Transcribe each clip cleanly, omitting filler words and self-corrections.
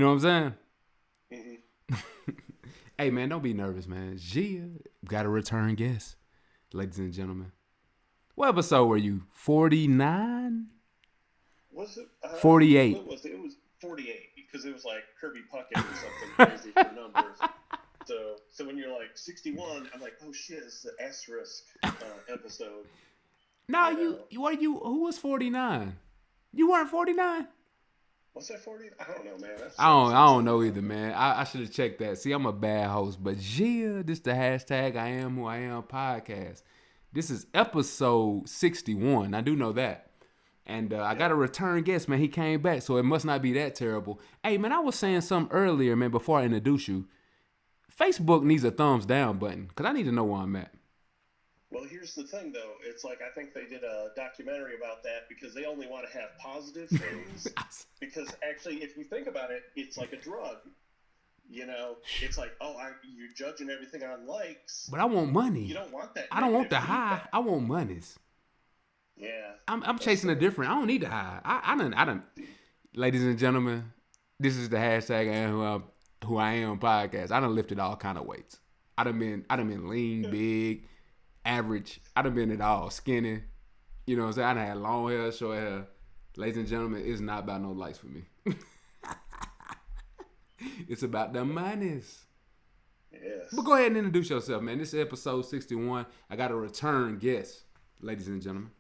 know what I'm saying? Mm-hmm. Hey, man, don't be nervous, man. Gia got a return guest, ladies and gentlemen. What episode were you? 49? Was it? 48. What was it? It was 48 because it was like Kirby Puckett or something crazy for numbers. So when you're like 61, I'm like, oh shit, it's the asterisk episode. No, who was 49? You weren't 49? Was that 40? I don't know, man. I don't know either, man. I should have checked that. See, I'm a bad host, but Gia, this the hashtag I am who I am podcast. This is episode 61. I do know that. And I got a return guest, man. He came back, so it must not be that terrible. Hey, man, I was saying something earlier, man, before I introduce you. Facebook needs a thumbs down button, because I need to know where I'm at. Well, here's the thing, though. It's like I think they did a documentary about that because they only want to have positive things. Because actually, if you think about it, it's like a drug. You know, it's like, you're judging everything on likes. But I want money. You don't want that. I don't want the high. I want monies. Yeah. I'm chasing a different. I don't need the high. I done. Ladies and gentlemen, this is the hashtag I am who I am podcast. I done lifted all kind of weights. I done been lean, big, average. I done been it all, skinny. You know what I'm saying? I done had long hair, short hair. Ladies and gentlemen, it's not about no likes for me. It's about the monies. Yes. But go ahead and introduce yourself, man. This is episode 61. I got a return guest, ladies and gentlemen.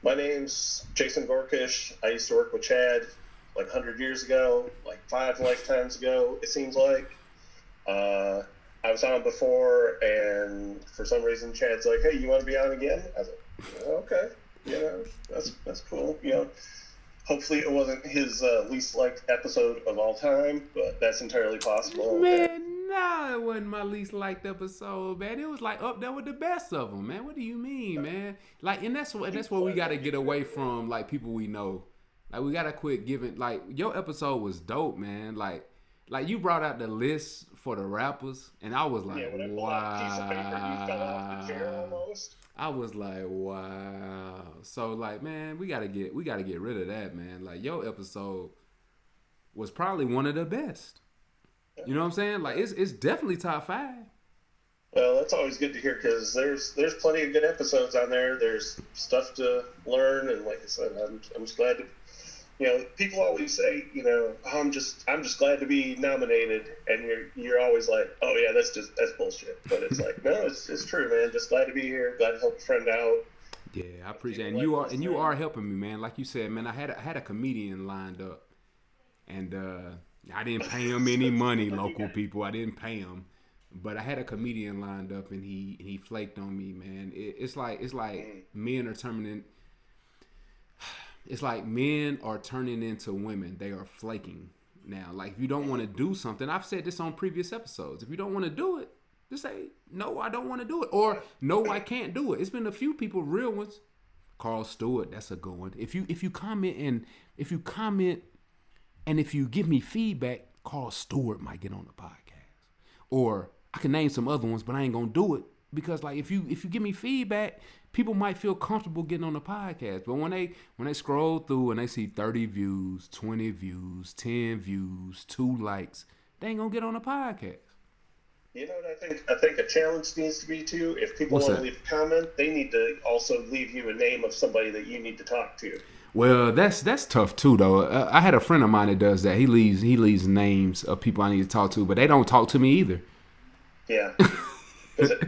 My name's Jason Gorkish. I used to work with Chad like 100 years ago, like 5 lifetimes ago, it seems like. I was on before, and for some reason, Chad's like, hey, you want to be on again? I was like, okay. You know, that's cool. You know, hopefully it wasn't his least liked episode of all time, but that's entirely possible. Man, no, it wasn't my least liked episode, man. It was like up there with the best of them, man. What do you mean, man? Like, and that's what we got to get away from, like, people we know. Like, we got to quit giving, like, your episode was dope, man. Like you brought out the list for the rappers, and I was like, when I pulled wow. out a piece of paper, you fell off the chair almost. I was like, wow. So, like, man, we gotta get rid of that, man. Like, your episode was probably one of the best. You know what I'm saying? Like, it's definitely top 5. Well, that's always good to hear because there's plenty of good episodes on there. There's stuff to learn, and like I said, I'm just glad to. You know, people always say, you know, oh, I'm just glad to be nominated, and you're always like, oh yeah, that's bullshit. But it's like, no, it's true, man. Just glad to be here. Glad to help a friend out. Yeah, I appreciate it. And you are helping me, man. Like you said, man, I had a comedian lined up, and I didn't pay him any money, local people. I didn't pay him, but I had a comedian lined up, and he flaked on me, man. It's like men are turning. It's like men are turning into women. They are flaking now. Like, if you don't want to do something, I've said this on previous episodes. If you don't want to do it, just say, no, I don't want to do it. Or, no, I can't do it. It's been a few people, real ones. Carl Stewart, that's a good one. If you comment and if you give me feedback, Carl Stewart might get on the podcast. Or I can name some other ones, but I ain't gonna do it. Because, like, if you give me feedback, people might feel comfortable getting on the podcast. But when they scroll through and they see 30 views, 20 views, 10 views, 2 likes, they ain't gonna get on the podcast. You know what I think a challenge needs to be too. If people want to leave a comment, they need to also leave you a name of somebody that you need to talk to. Well, that's tough too, though. I had a friend of mine that does that. He leaves names of people I need to talk to, but they don't talk to me either. Yeah.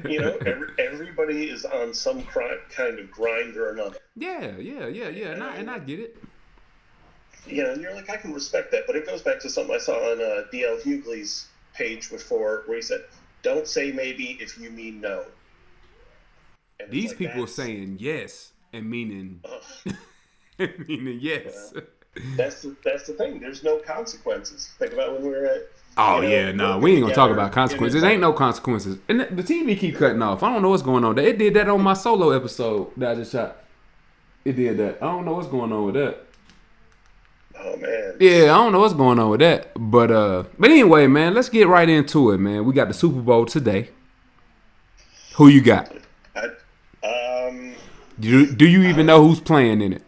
You know, everybody is on some kind of grind or another. Yeah. And I get it. You know, you're like, I can respect that, but it goes back to something I saw on D.L. Hughley's page before, where he said, "Don't say maybe if you mean no." And these like, people saying yes and meaning meaning yes. That's the thing. There's no consequences. Think about when we were at. Oh, yeah, no, we ain't gonna talk about consequences. There ain't no consequences. And the TV keep cutting off. I don't know what's going on there. It did that on my solo episode that I just shot. It did that. I don't know what's going on with that. Oh, man. Yeah, I don't know what's going on with that. But anyway, man, let's get right into it, man. We got the Super Bowl today. Who you got? Do you even know who's playing in it?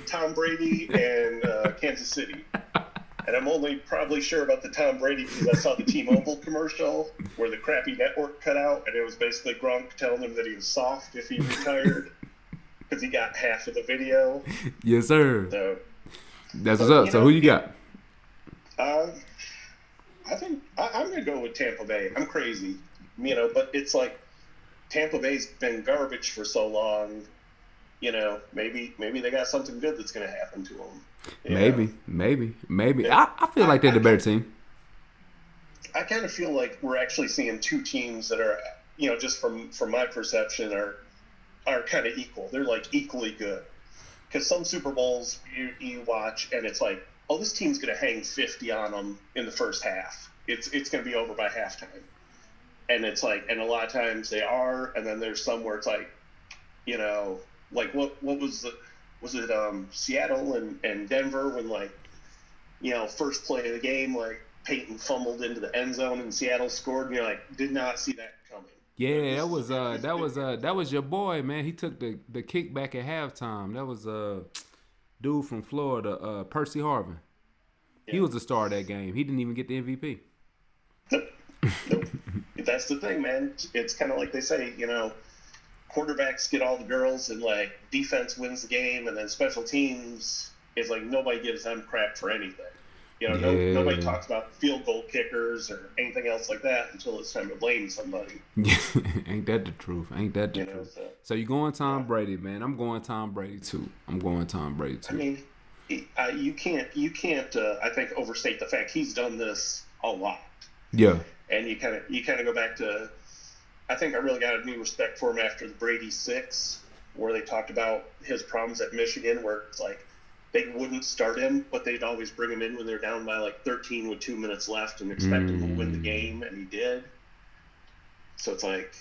Tom Brady and Kansas City. And I'm only probably sure about the Tom Brady because I saw the T-Mobile commercial where the crappy network cut out, and it was basically Gronk telling him that he was soft if he retired because he got half of the video. Yes, sir. So that's what's up. So who you got? I think I'm going to go with Tampa Bay. I'm crazy, but it's like Tampa Bay's been garbage for so long. Maybe they got something good that's going to happen to them. Maybe. I feel like they're the better team. I kind of feel like we're actually seeing two teams that are, just from my perception, are kind of equal. They're like equally good. Because some Super Bowls you watch and it's like, oh, this team's going to hang 50 on them in the first half. It's going to be over by halftime. And it's like, and a lot of times they are, and then there's some where it's like, like what was it Seattle and Denver when first play of the game, like Peyton fumbled into the end zone and Seattle scored, and you're like, did not see that coming. Yeah, that was your boy, man. He took the kick back at halftime. That was dude from Florida, Percy Harvin. Yeah. He was the star of that game. He didn't even get the MVP. Nope. That's the thing, man. It's kind of like they say, quarterbacks get all the girls and like defense wins the game, and then special teams is like nobody gives them crap for anything. Nobody talks about field goal kickers or anything else like that until it's time to blame somebody. Ain't that the truth? So you going Tom Brady, man? I'm going Tom Brady too. I mean, you can't. I think overstate the fact he's done this a lot. Yeah. And you kind of go back to. I think I really got a new respect for him after the Brady 6, where they talked about his problems at Michigan, where it's like they wouldn't start him, but they'd always bring him in when they're down by like 13 with 2 minutes left and expect him to win the game, and he did. So it's like,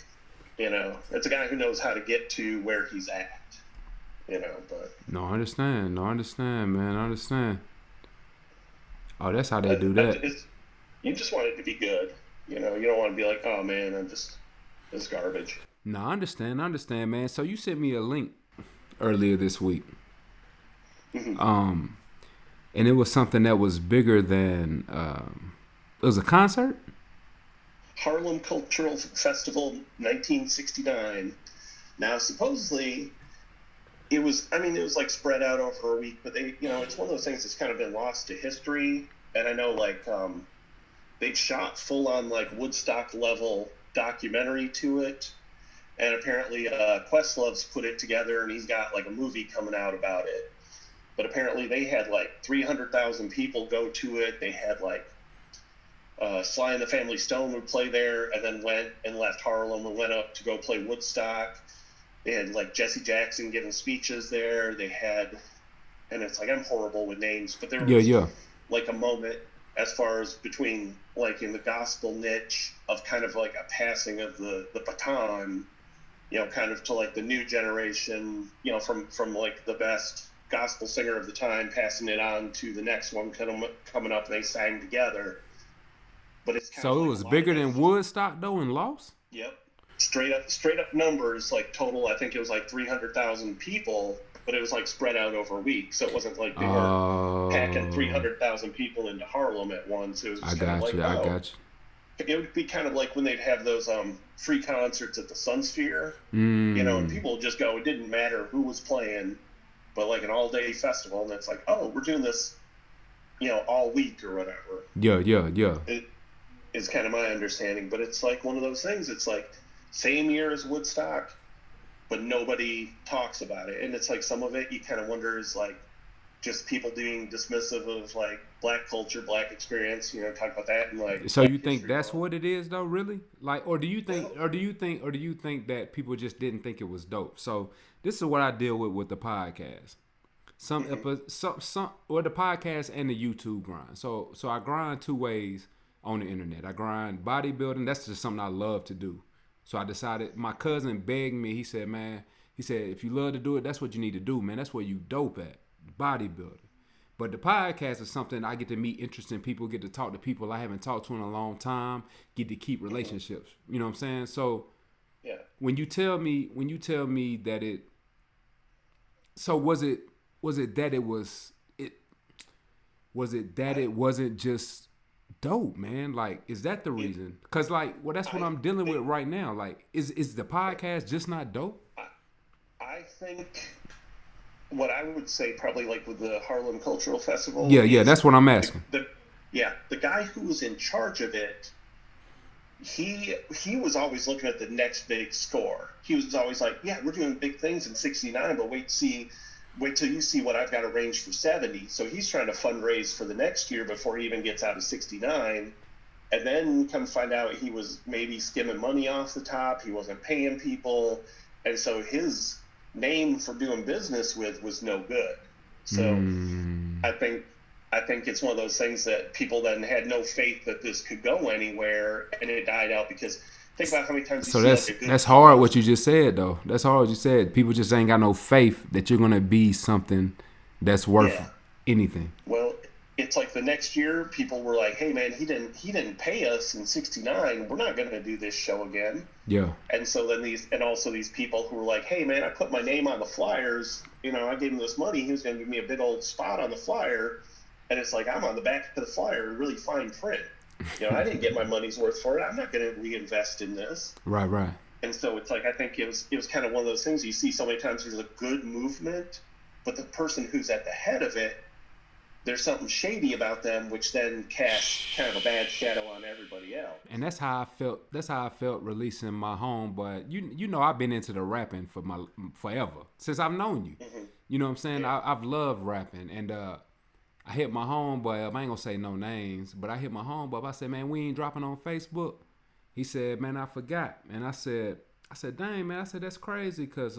it's a guy who knows how to get to where he's at, but. No, I understand, man. I understand. Oh, that's how they do that. You just want it to be good. You don't want to be like, oh, man, it's garbage. No, I understand, man. So you sent me a link earlier this week. Mm-hmm. And it was something that was bigger than it was a concert? Harlem Cultural Festival 1969. Now, supposedly, it was like spread out over a week, but they, it's one of those things that's kind of been lost to history. And I know, like, they shot full on, like, Woodstock level documentary to it. And apparently, Questlove's put it together, and he's got, like, a movie coming out about it. But apparently they had like 300,000 people go to it. They had like Sly and the Family Stone would play there, and then went and left Harlem and went up to go play Woodstock. They had like Jesse Jackson giving speeches there. They had, and it's like I'm horrible with names, but there was like a moment as far as between like in the gospel niche of kind of like a passing of the baton, kind of to like the new generation, from like the best gospel singer of the time, passing it on to the next one coming up, and they sang together. But it's kind so it was bigger than Woodstock though and lost. Yep, straight up numbers, like total. I think it was like 300,000 people, but it was like spread out over a week, so it wasn't like they were packing 300,000 people into Harlem at once. It was just I got you. It would be kind of like when they'd have those free concerts at the Sun Sphere, and people would just go. It didn't matter who was playing. But like an all-day festival, and it's like, oh, we're doing this, all week or whatever. Yeah. It is kind of my understanding, but it's like one of those things. It's like same year as Woodstock, but nobody talks about it. And it's like some of it you kind of wonder is like just people being dismissive of like black culture, black experience. Talk about that and like. So you think that's what it is, though, really? Like, or do you think that people just didn't think it was dope? So. This is what I deal with the podcast. Some the podcast and the YouTube grind. So I grind two ways on the internet. I grind bodybuilding. That's just something I love to do. So I decided. My cousin begged me. He said, if you love to do it, that's what you need to do, man. That's where you dope at, bodybuilding. But the podcast is something I get to meet interesting people, get to talk to people I haven't talked to in a long time, get to keep relationships. You know what I'm saying? So. Yeah. When you tell me that was it Was it that I, it wasn't just dope, man? Like, is that the it, reason? Cause like, well, that's what I I'm dealing with think, right now. Like, is the podcast just not dope? I, I think what I would say probably like with the Harlem Cultural Festival Yeah, yeah, is that's what I'm the, asking. the yeah, the guy who was in charge of it, he was always looking at the next big score. He was always like, yeah, we're doing big things in 69, but wait till you see what I've got arranged for 70. So he's trying to fundraise for the next year before he even gets out of 69. And then come find out he was maybe skimming money off the top. He wasn't paying people. And so his name for doing business with was no good. So Mm. I think I think it's one of those things that people then had no faith that this could go anywhere, and it died out because think about how many times you So see like a good that's hard what cause. you just said though. That's hard what you said. People just ain't got no faith that you're gonna be something that's worth Yeah. anything. Well, it's like the next year, people were like, "Hey, man, he didn't pay us in '69. We're not going to do this show again." Yeah. And so then also these people who were like, "Hey, man, I put my name on the flyers. I gave him this money. He was going to give me a big old spot on the flyer." And it's like I'm on the back of the flyer, really fine print. I didn't get my money's worth for it. I'm not going to reinvest in this. Right, right. And so it's like I think it was kind of one of those things you see so many times. There's a good movement, but the person who's at the head of it, there's something shady about them, which then casts kind of a bad shadow on everybody else. And that's how I felt. That's how I felt releasing my homeboy. You know I've been into the rapping for my forever since I've known you. Mm-hmm. You know what I'm saying? Yeah. I've loved rapping, and I hit my homeboy up. I ain't gonna say no names, but I hit my homeboy up. I said, man, we ain't dropping on Facebook. He said, man, I forgot. And I said, dang, man. I said, that's crazy, cause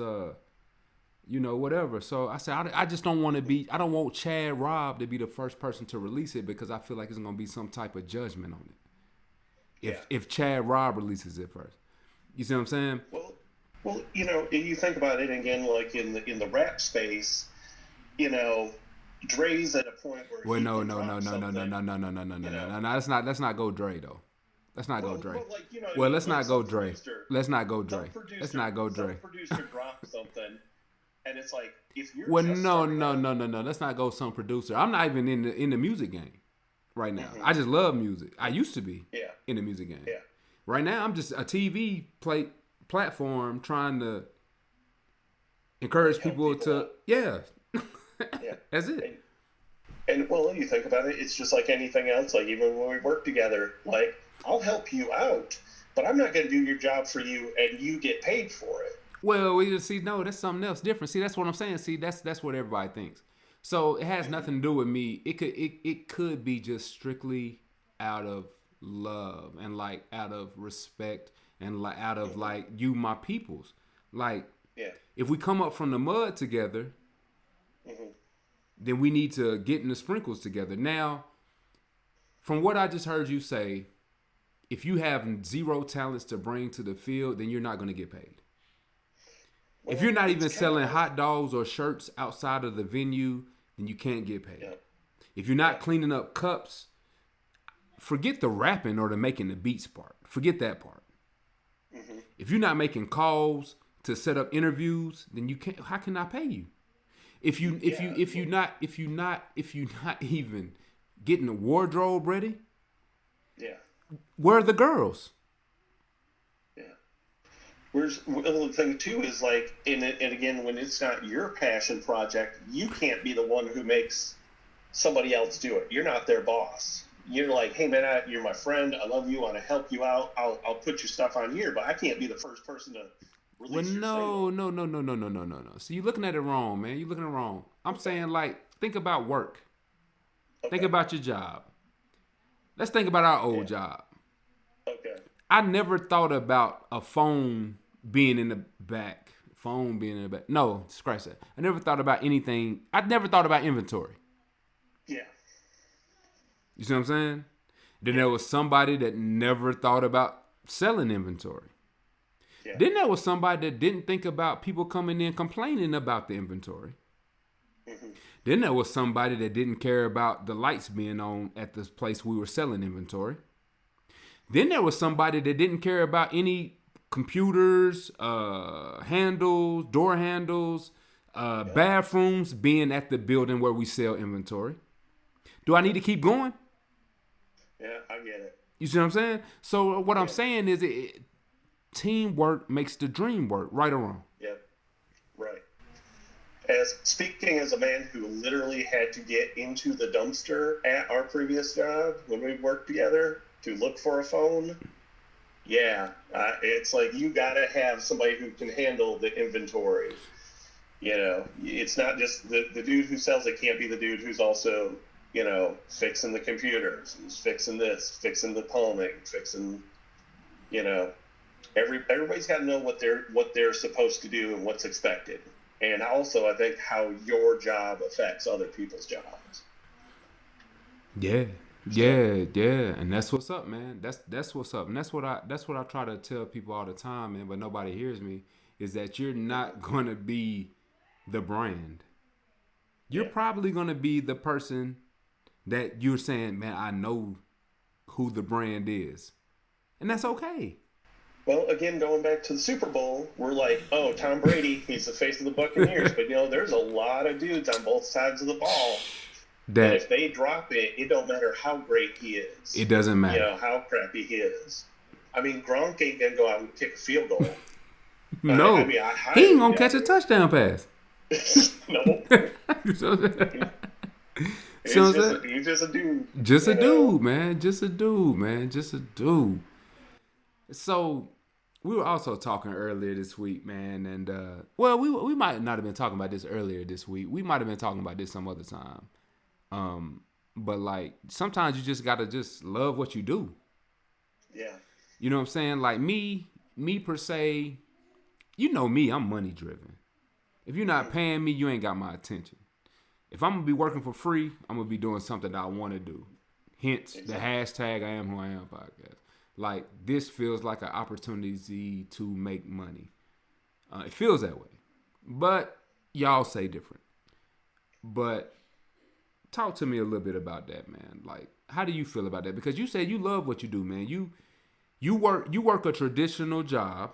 whatever. So I said, I just don't want to be. I don't want Chad Robb to be the first person to release it because I feel like it's gonna be some type of judgment on it. If Chad Robb releases it first, you see what I'm saying? Well, if you think about it again, like in the rap space, Dre's at a point where Well, he no, can no, no, drop no, no, no, something. no, no, no, no, no, no, You no, know, no. Let's not go Dre though. Let's not go Dre. well, like you know, what I Well, mean? let's Like not go Dre. Let's not go some Dre. Let's producer, not go some Dre. producer drops something, and it's like if you're Well, just no, starting no, out, no, no, no. Let's not go some producer. I'm not even in the music game right now. Mhm. I just love music. I used to be yeah, in the music game. yeah, Right now, I'm just a TV platform trying to encourage help people people to out. yeah. Yeah. That's it. And well, you think about it, it's just like anything else. Like even when we work together, like I'll help you out, but I'm not going to do your job for you, and you get paid for it. Well, we just see no, that's something else different. See, that's what I'm saying. See, that's what everybody thinks. So it has Mm-hmm. nothing to do with me. It could be just strictly out of love and like out of respect and like out of Mm-hmm. like you my peoples. Like Yeah. if we come up from the mud together, Mm-hmm. then we need to get in the sprinkles together. Now, from what I just heard you say, if you have zero talents to bring to the field, then you're not going to get paid. If you're Well, not it's even kind of selling like hot dogs or shirts outside of the venue, then you can't get paid. yeah, If you're not cleaning up cups, forget the rapping or the making the beats part. Forget that part. mm-hmm. If you're not making calls to set up interviews, then you can't. How can I pay you? If you if you Yeah, if you not if you not if you not even getting the wardrobe ready, yeah, where are the girls? yeah. Where's well, the thing too is like and again when it's not your passion project, you can't be the one who makes somebody else do it. You're not their boss. You're like, hey man, you're my friend. I love you. I want to help you out. I'll put your stuff on here, but I can't be the first person to Well, release your no, single. no, no, no, no, no, no, no, no. So you're looking at it wrong, man. You're looking at it wrong. I'm Okay. saying like think about work. Think Okay. about your job. Let's think about our Yeah. old job. Okay. I never thought about a phone being in the back. Phone being in the back. No, scratch that. I never thought about anything. I never thought about inventory. Yeah. You see what I'm saying? Then there was somebody that never thought about selling inventory. Yeah. Then there was somebody that didn't think about people coming in complaining about the inventory. Mm-hmm. Then there was somebody that didn't care about the lights being on at this place we were selling inventory. Then there was somebody that didn't care about any computers, handles, door handles, Yeah. bathrooms being at the building where we sell inventory. Do I need to keep going? Yeah, I get it. You see what I'm saying? So what I'm Yeah. saying is, teamwork makes the dream work, right or wrong. Yep. Right. Speaking as a man who literally had to get into the dumpster at our previous job when we worked together to look for a phone, yeah, it's like you gotta have somebody who can handle the inventory. It's not just the dude who sells it can't be the dude who's also, fixing the computers, who's fixing this, fixing the plumbing, fixing, you know, everybody's got to know what they're supposed to do and what's expected. And also, I think how your job affects other people's jobs. Yeah, So, yeah, and that's what's up, man. That's what's up, and that's what I try to tell people all the time, man. But nobody hears me. Is that you're not gonna be the brand. You're yeah. probably gonna be the person that you're saying, man. I know who the brand is, and that's okay. Well, again, going back to the Super Bowl, we're like, oh, Tom Brady, he's the face of the Buccaneers. But, there's a lot of dudes on both sides of the ball that That if they drop it, it don't matter how great he is, it doesn't matter. how crappy he is. I mean, Gronk ain't going to go out and kick a field goal. I No, mean, I he ain't highly gonna doubt catch a touchdown pass. it. No. So, He's so just a dude. just a dude, man. Just a dude, man. Just a dude. So we were also talking earlier this week, man, and well, we might not have been talking about this earlier this week. We might have been talking about this some other time. But like sometimes you just gotta just love what you do. Yeah. You know what I'm saying? Like me per se, you know me, I'm money driven. If you're not paying me, you ain't got my attention. If I'm gonna be working for free, I'm gonna be doing something that I want to do. Hence the hashtag I am who I am podcast. Like this feels like an opportunity to make money. It feels that way, but y'all say different. But talk to me a little bit about that, man. Like, how do you feel about that? Because you said you love what you do, man. You work a traditional job,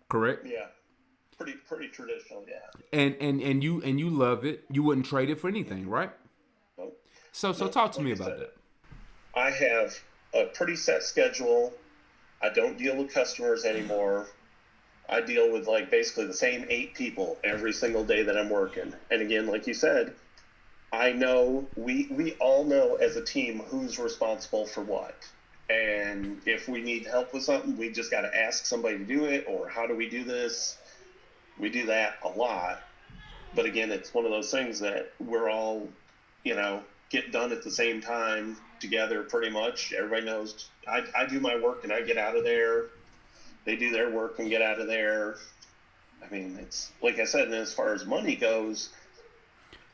correct? Yeah. Pretty traditional, yeah. And you love it. You wouldn't trade it for anything, right? Nope. So Nope. talk to Like me I about said, that. I have a pretty set schedule. I don't deal with customers anymore. I deal with like basically the same 8 people every single day that I'm working. And again, like you said, I know we all know as a team who's responsible for what. And if we need help with something, we just got to ask somebody to do it, or how do we do this? We do that a lot. But again, it's one of those things that we're all, get done at the same time together pretty much. Everybody knows I do my work and I get out of there. They do their work and get out of there. I mean, it's like I said, and as far as money goes,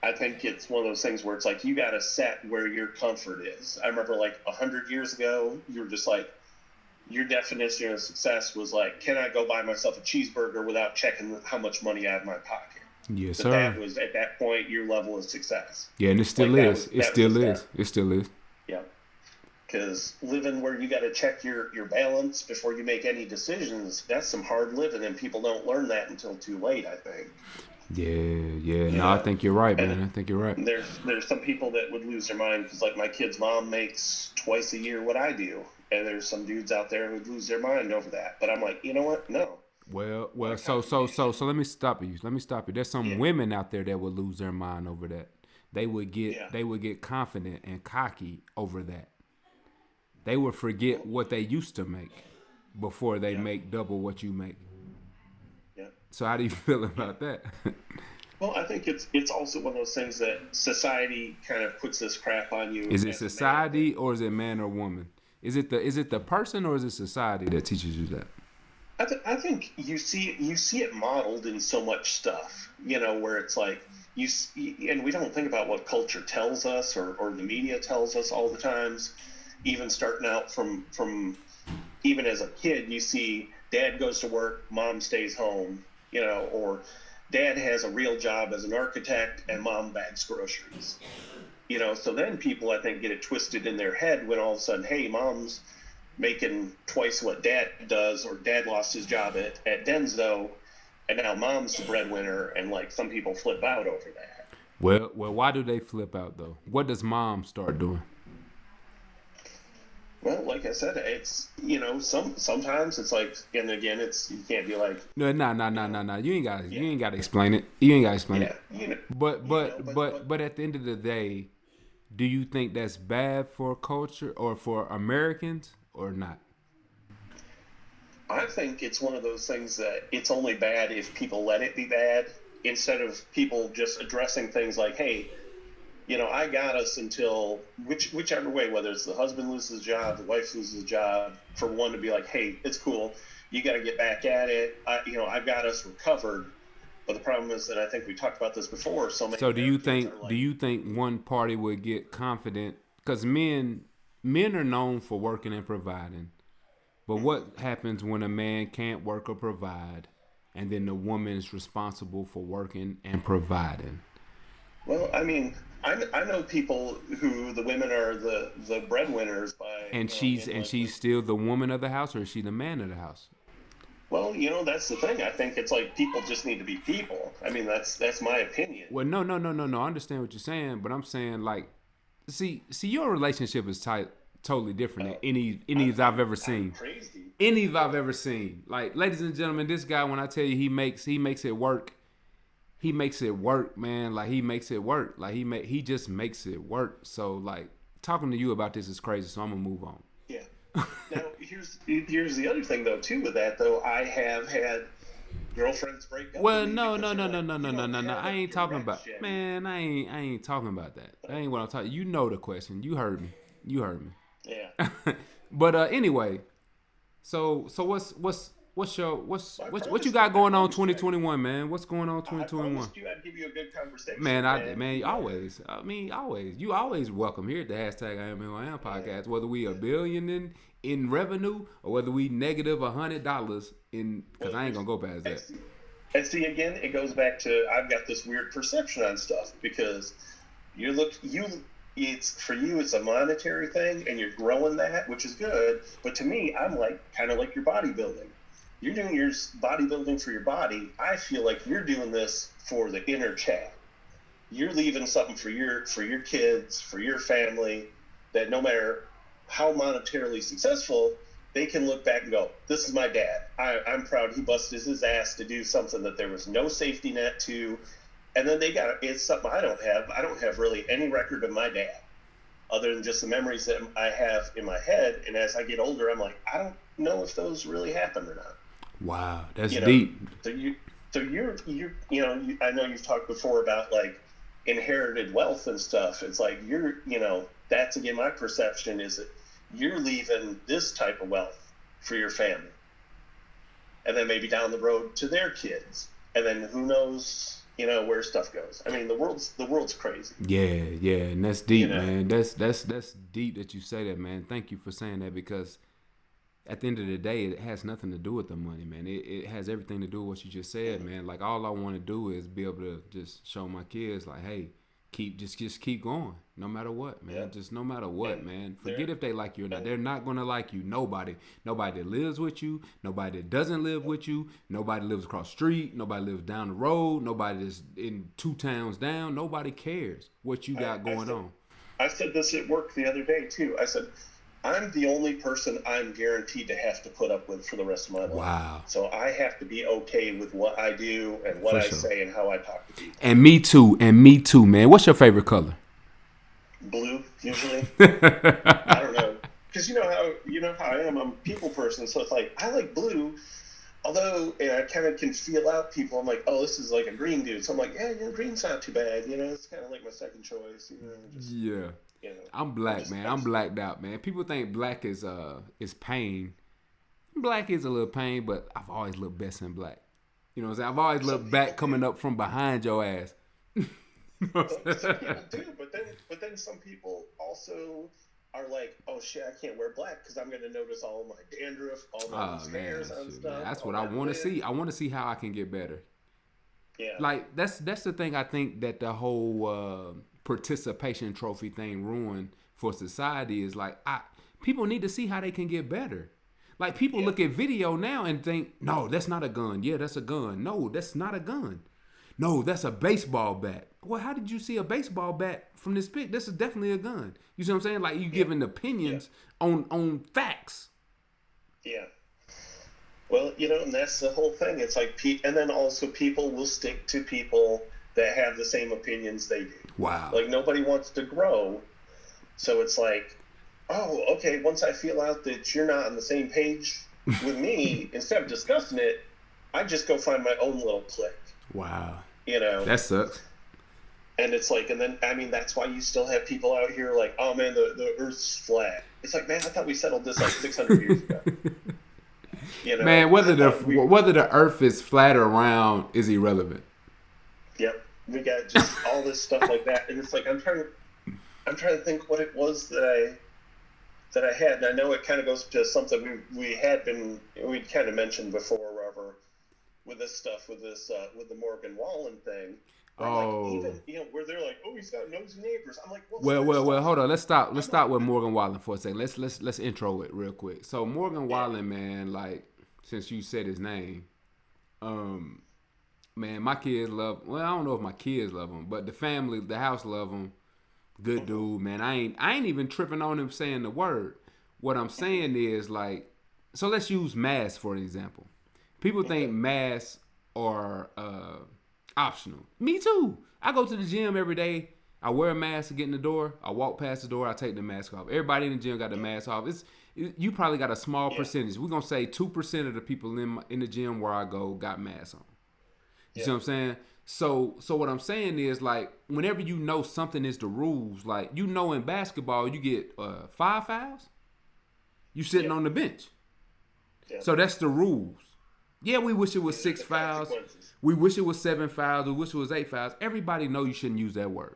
I think it's one of those things where it's like you got to set where your comfort is. I remember like 100 years ago, you were just like, your definition of success was like, can I go buy myself a cheeseburger without checking how much money I have in my pocket? Yes, But sir. that was at that point your level of success. Yeah, and it still Like is. It still the is. start. It still is. Yeah. Because living where you got to check your balance before you make any decisions, that's some hard living, and people don't learn that until too late, I think. Yeah. No, I think you're right, man. And I think you're right. there's some people that would lose their mind because like my kid's mom makes twice a year what I do, and there's some dudes out there who'd lose their mind over that. But I'm like, you know what? No. Well. My So let me stop you. Let me stop you. There's some Yeah. women out there that would lose their mind over that. They would get Yeah. they would get confident and cocky over that. They would forget what they used to make before they Yeah. make double what you make. Yeah. So how do you feel about that? Well, I think it's also one of those things that society kind of puts this crap on you. Is it as a man. society or is it man or woman? Is it the person or is it society that teaches you that? I think you see it modeled in so much stuff, where it's like you see, and we don't think about what culture tells us or the media tells us all the times. Even starting out from even as a kid, you see dad goes to work, mom stays home, or dad has a real job as an architect and mom bags groceries. So then people I think get it twisted in their head when all of a sudden, hey, mom's making twice what dad does, or dad lost his job at Denso, and now mom's the breadwinner, and like some people flip out over that. Well, why do they flip out though? What does mom start doing? Well, like I said, it's sometimes it's like, and again, it's you can't be like, No, no, no, you no, know, no, no. yeah, You ain't gotta explain it. You ain't gotta explain yeah, it. But but but at the end of the day, do you think that's bad for culture or for Americans or not? I think it's one of those things that it's only bad if people let it be bad instead of people just addressing things like, hey, I got us until whichever way, whether it's the husband loses his job, the wife loses his job, for one to be like, hey, it's cool, you got to get back at it. I've got us recovered. But the problem is that I think we talked about this before. So many So Americans are do like, you think one party would get confident because men are known for working and providing. But what happens when a man can't work or provide and then the woman is responsible for working and providing? well, I mean, I know people who the women are the breadwinners by And in like she's still the woman of the house, or is she the man of the house? well, that's the thing. I think it's like people just need to be people. I mean, that's my opinion. Well, no. I understand what you're saying, but I'm saying like, see, your relationship is totally different than Uh, any I've ever I'm seen. crazy. Any I've ever seen. Like, ladies and gentlemen, this guy, when I tell you he makes it work, he makes it work, man. Like he makes it work. Like he just makes it work. So like talking to you about this is crazy. So I'm gonna move on. Yeah. Now here's the other thing though too with that though. I have had girlfriends break up with Well, me no, because no, they're no, no, like, no, no, you no, don't no, no. have I a ain't talking about, direction. man. I ain't talking about that. That ain't what I'm talking. You know the question. You heard me. You heard Yeah. me. But anyway, so what's your Well, what you got I going on promised you 2021, man? What's going on I 2021? promised you I'd give you a good Man, conversation, man. man, always. I mean, always. You always welcome here at the hashtag I am who I am Yeah. podcast. Whether we a billion in revenue or whether we negative $100 in, because Well, I ain't gonna go past and that. see, and see again, it goes back to I've got this weird perception on stuff because you it's for you it's a monetary thing and you're growing that, which is good. But to me, I'm like kind of like your bodybuilding. You're doing your bodybuilding for your body. I feel like you're doing this for the inner chat. You're leaving something for your kids, for your family, that no matter how monetarily successful, they can look back and go, "This is my dad. I'm proud he busted his ass to do something that there was no safety net to." And then it's something I don't have. I don't have really any record of my dad other than just the memories that I have in my head. And as I get older, I'm like, I don't know if those really happened or not. Wow, that's You know, deep. so I know you've talked before about like inherited wealth and stuff. It's like that's again my perception is that you're leaving this type of wealth for your family, and then maybe down the road to their kids, and then who knows, where stuff goes. I mean, the world's crazy. Yeah, and that's You deep, know, man. That's deep that you say that, man. Thank you for saying that because at the end of the day, it has nothing to do with the money, man. It has everything to do with what you just said, man. Like all I want to do is be able to just show my kids, like, hey, just keep going, no matter what, man. yeah. Just no matter what, And man. there, Forget if they like you or not. and They're not gonna like you. Nobody that lives with you, nobody that doesn't live with you, nobody lives across the street, nobody lives down the road, nobody that's in 2 towns down. Nobody cares what you I, got I going said, on. I said this at work the other day too. I said, I'm the only person I'm guaranteed to have to put up with for the rest of my life. Wow, So I have to be okay with what I do and what for I sure. say and how I talk to people. And me too, man. What's your favorite color? Blue, usually. I don't know. Because you know how I am. I'm a people person, so it's like I like blue. Although I kind of can feel out people. I'm like, oh, this is like a green dude. So I'm like, yeah, green's not too bad. It's kind of like my second choice. Just Yeah. you know, I'm I black, just, man. I I'm just blacked out, man. People think black is pain. Black is a little pain, but I've always looked best in black. You know what I'm saying? I've always some looked people back do. coming up from behind your ass. You know what I'm Some saying? people do, but then some people also are like, oh shit, I can't wear black because I'm gonna notice all my dandruff, all my Oh loose man, hairs on shit, man. stuff, That's all what I that want to lint. see. I want to see how I can get better. Yeah, Like that's the thing I think that the whole participation trophy thing ruined for society is like people need to see how they can get better. Like people yeah, look at video now and think, no, that's not a gun. Yeah, that's a gun. No, that's not a gun. No, that's a baseball bat. well, how did you see a baseball bat from this pic? This is definitely a gun. You see what I'm saying? Like you giving opinions on facts. Yeah. Well, and that's the whole thing. It's like, and then also people will stick to people that have the same opinions they do. Wow. Like nobody wants to grow, so it's like, oh, okay. Once I feel out that you're not on the same page with me, instead of discussing it, I just go find my own little clique. Wow. That sucks. And it's like, and then I mean, that's why you still have people out here like, oh man, the Earth's flat. It's like, man, I thought we settled this like 600 years ago. Man, whether the Earth is flat or round is irrelevant. Yep, we got just all this stuff like that, and it's like I'm trying to think what it was that I had. And I know it kind of goes to something we'd kind of mentioned before, whatever, with this stuff, with the Morgan Wallen thing. Oh, like even where they're like, oh, he's got nosy neighbors. I'm like, well, hold on. Let's stop with Morgan Wallen for a second. Let's intro it real quick. So Morgan Wallen, man, like since you said his name, man, my kids love. Well, I don't know if my kids love him, but the house love him. Good dude, man. I ain't even tripping on him saying the word. What I'm saying is like, so let's use masks for an example. People think masks are optional. Me too. I go to the gym every day. I wear a mask to get in the door. I walk past the door. I take the mask off. Everybody in the gym got the mask off. You probably got a small percentage. We're gonna say 2% of the people in the gym where I go got masks on. You see what I'm saying? So what I'm saying is like whenever you know something is the rules, like in basketball you get 5 fouls. You sitting on the bench. Yeah. So that's the rules. Yeah, we wish it was 6 fouls. We wish it was 7 fouls. We wish it was 8 fouls. Everybody know you shouldn't use that word.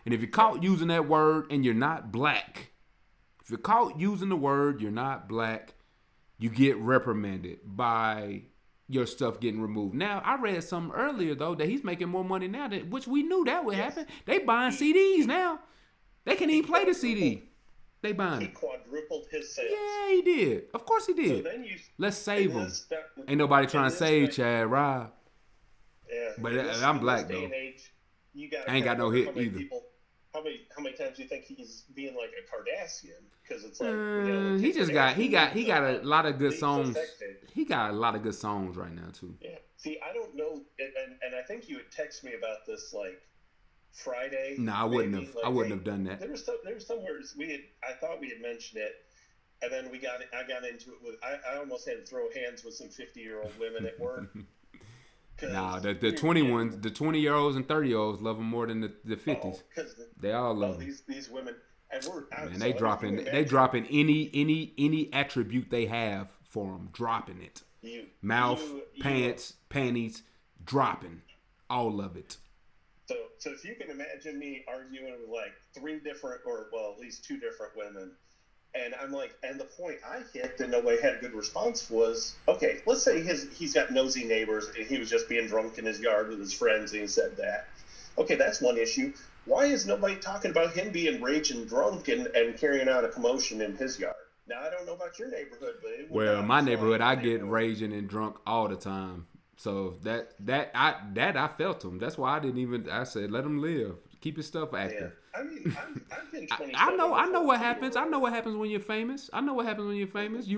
And if you're caught using that word and you're not black, if you're caught using the word, you're not black, you get reprimanded by your stuff getting removed. Now, I read something earlier, though, that he's making more money now, which we knew that would happen. They buying CDs now. They can't even play the CD. They buying it. He quadrupled his sales. Yeah, he did. Of course he did. So let's save him. Ain't nobody trying to save Chad Rob. Yeah. But I'm black, though. I ain't got no hit either. How many times do you think he's being like a Kardashian? Because it's like he got a lot of good songs. He got a lot of good songs right now too. Yeah. See, I don't know, and I think you would text me about this like Friday. No, I wouldn't have. Like, I wouldn't have done that. There was somewhere I thought we had mentioned it, and then I got into it with. I almost had to throw hands with some 50-year-old women at work. Nah, the 20-ones, the 20-year-olds and 30-year-olds love them more than the 50s. They all love them. These women, and they dropping any attribute they have for them, dropping it. Mouth, pants, panties, dropping all of it. So if you can imagine me arguing with like 3 different, or well, at least 2 different women. And I'm like, and the point I hit that nobody had a good response was, okay, let's say he's got nosy neighbors and he was just being drunk in his yard with his friends and he said that. Okay, that's one issue. Why is nobody talking about him being raging drunk and carrying out a commotion in his yard? Now, I don't know about your neighborhood, but my neighborhood, I get raging and drunk all the time. So that I felt him. That's why I said, let him live. Keep his stuff active. Yeah. I mean, I've been 27. I know what happens. I know what happens when you're famous. You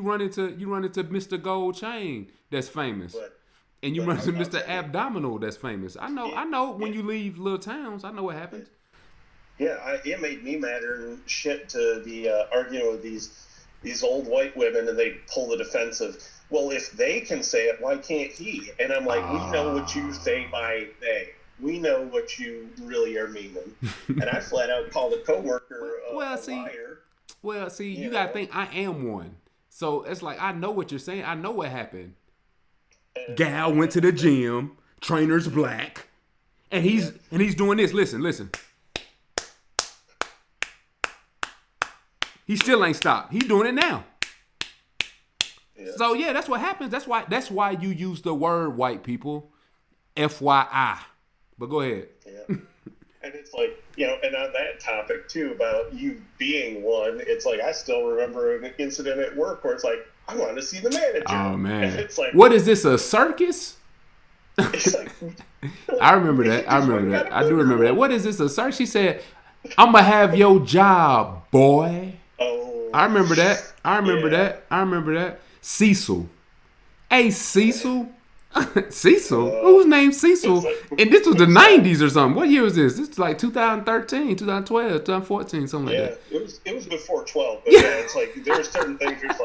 run into Mr. Gold Chain that's famous. And you run into Mr. Abdominal that's famous. I know when you leave little towns, I know what happens. Yeah, it made me madder than shit to be arguing with these old white women, and they pull the defensive. Well, if they can say it, why can't he? And I'm like, we know what you say by they. We know what you really are meaning. And I flat out called a coworker a liar. Well, see, you gotta think I am one. So it's like I know what you're saying. I know what happened. Gal went to the gym, trainer's black, and he's doing this. Listen. He still ain't stopped. He's doing it now. Yeah. So yeah, that's what happens. That's why you use the word white people. FYI. But go ahead. Yeah. And it's like, and on that topic too about you being one, it's like I still remember an incident at work where it's like, I want to see the manager. Oh man. And it's like, what is this, a circus? It's like, I remember that. I this one remember got that. a I do booger remember that. one. What is this? A search? She said, "I'm gonna have your job, boy." Oh, I remember that. I remember yeah. that. I remember that. Cecil. Hey, Man. Cecil. Cecil? Who's named It's Cecil? like, And this was the exactly. 90s or something. What year was this? This was like 2013, 2012, 2014, something like Yeah, that. it was before 12, but Yeah. yeah, it's like there are certain things you're just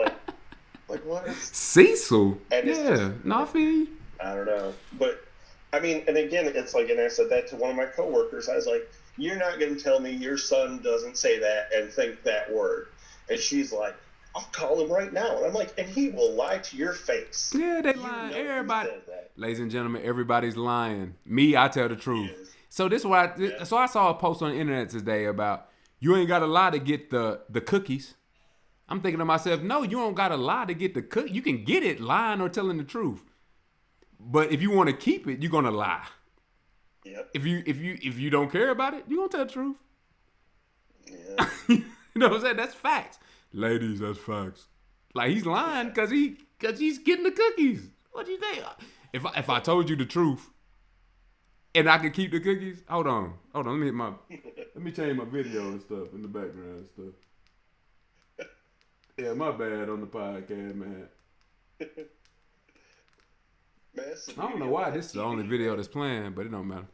like what? Cecil? And it's Yeah. just No, I like feel you. I don't know, but I mean, and again, it's like, and I said that to one of my coworkers. I was like, "You're not going to tell me your son doesn't say that and think that word," and she's like, "I'll call him right now," and I'm like, "And he will lie to your face. Yeah, they You lying. know he Everybody, says that. ladies and gentlemen, everybody's lying. Me, I tell the He truth. is." So this is why. Yeah. So I saw a post on the internet today about you ain't got to lie to get the cookies. I'm thinking to myself, no, you don't got to lie to get the cook. You can get it lying or telling the truth. But if you want to keep it, you're gonna lie. Yep. If you don't care about it, you gonna tell the truth. Yeah. You know what I'm saying? That's facts. Ladies, that's facts. Like he's lying because he's getting the cookies. What do you think? If I told you the truth and I could keep the cookies, hold on. Let me change my video and stuff in the background and stuff. Yeah, my bad on the podcast, man. Man, that's the I don't beauty know of why live this is the only TV, video man. that's playing, but it don't matter.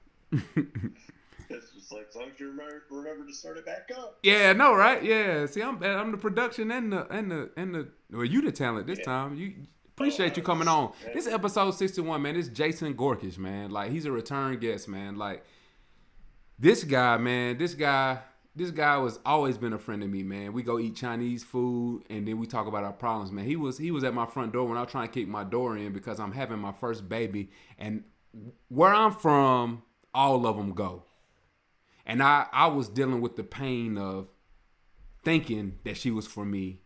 It's just like as long as you remember to start it back up. Yeah, no, right? Yeah. See, I'm the production and the well, you the talent this Yeah. time. You Oh, appreciate I you coming was. on. This is episode 61, man. This is Jason Gorkish, man. Like he's a return guest, man. Like this guy, man. This guy was always been a friend of me, man. We go eat Chinese food and then we talk about our problems, man. He was at my front door when I was trying to kick my door in because I'm having my first baby, and where I'm from, all of them go. And I was dealing with the pain of thinking that she was for me